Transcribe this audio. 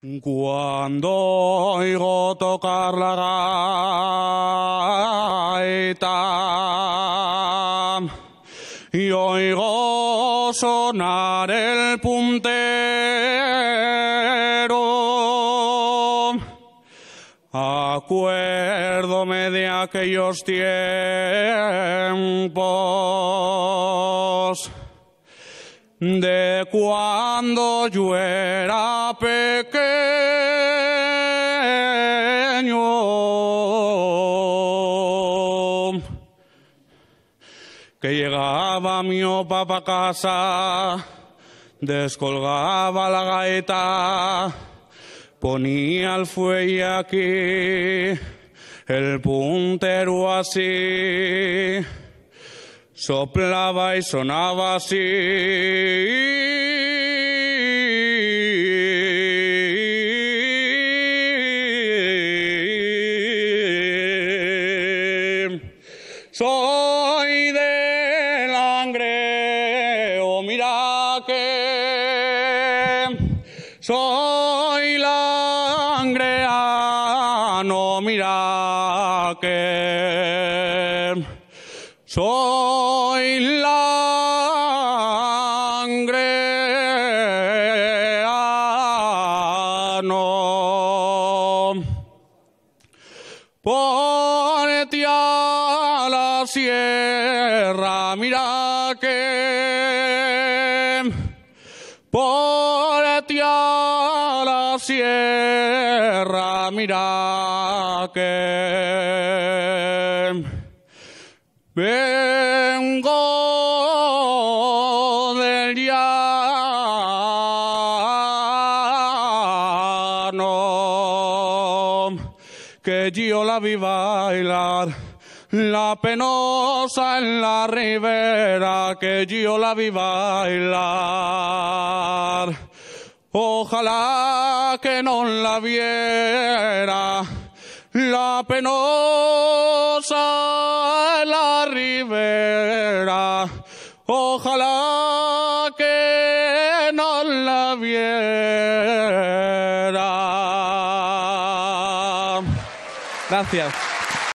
Cuando oigo tocar la gaita y oigo sonar el puntero, acuérdome de aquellos tiempos, de cuando yo era pequeño, que llegaba mi papá a casa, descolgaba la gaita, ponía el fuelle aquí, el puntero así, soplaba y sonaba así. Soy de Langreo, mira que soy langreano, mira que soy langreano. Ponete a la sierra, mira que ponete a la sierra, mira que vengo del llano, que yo la vi bailar, la penosa en la ribera, que yo la vi bailar. Ojalá que no la viera, la penosa en la ribera. Ojalá que no la viera. Gracias.